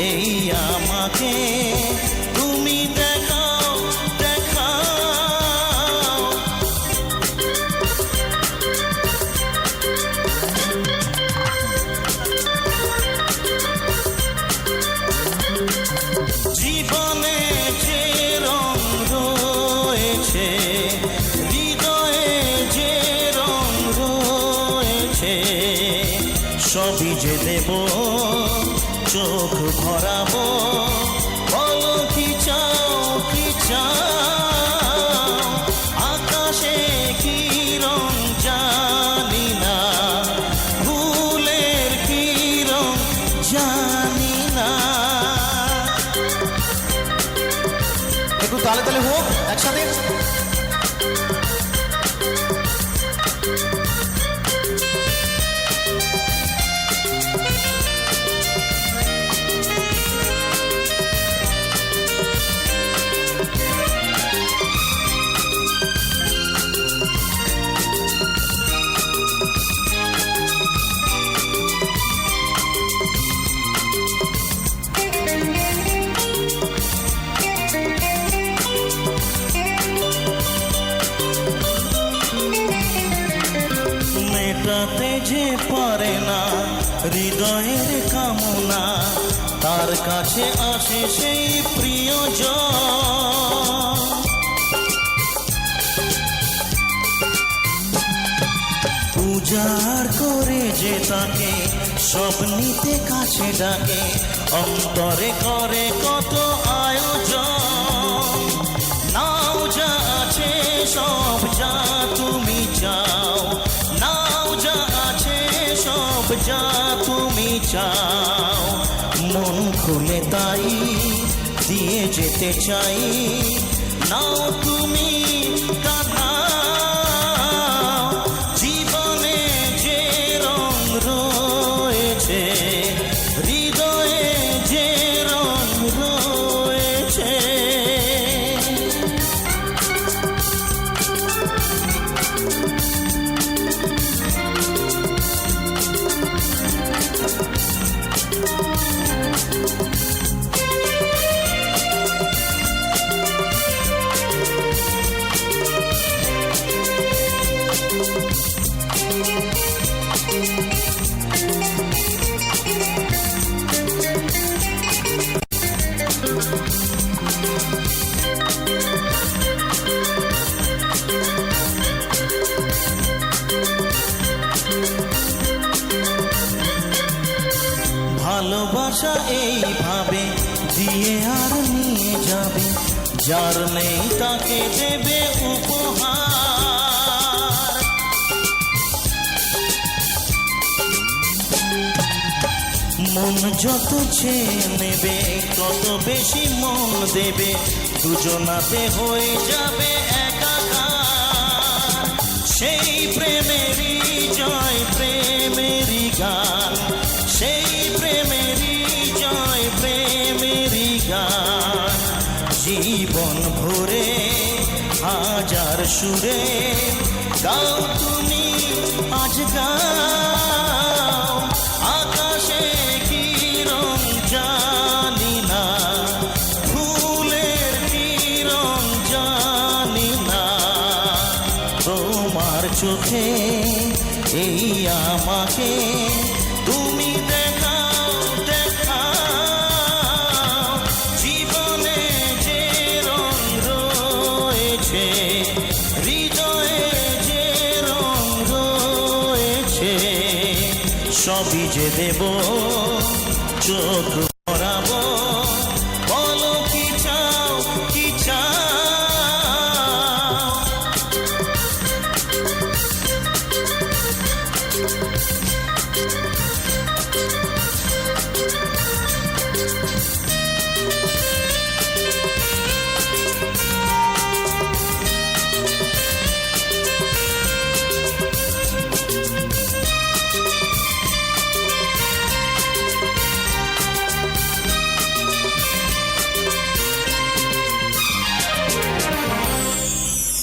এই আমাকে তুমি দেখাও দেখাও। জীবনে যে রং রয়েছে, হৃদয়ে যে রং রয়েছে, সবই যে দেব, চোখ ভরাবো। বলো কি চাও কি চাও, আকাশে কি রং জানি না, ফুলের কি রং জানি না। একটু তালে তালে হোক একসাথে। মেটাতে যে পারে না হৃদয়ের কামনা, তার কাছে আসে সেই প্রিয়জন। উজাড় করে যে তাকে স্বপ্নিতে কাছে ডাকে, অন্তরে করে কত আয়োজন। নাও যা আছে সব যা তুমি চাও, নাও যা আছে সব যা তুমি চাও, মন খুলে তাই দিয়ে যেতে চাই। নাও তুমি কাঁধা, জীবনে যে রং রয়েছে, হৃদয়ে যে রং রয়েছে। ভালোবাসা এইভাবে দিয়ে আর নিয়ে যাবে, যার নেই তাকে দেবে উপহার। মন যত চেয়ে নেবে তত বেশি মন দেবে, দুজনাতে হয়ে যাবে একাকার। সেই প্রেমেরই জয় প্রেমেরই গান, সেই প্রেমেরই জয় প্রেমেরই গান। জীবন ভরে হাজার সুরে গাও তুমি আজ গাও। আকাশে কি রং জানি না, ফুলের কি রং জানি না, তোমার চোখে এই আমাকে তুমি দেখাও দেখাও। জীবনে যে রং রয়েছে, হৃদয়ে যে রং রয়েছে, সবই যে দেব, চোখ ভরাবো।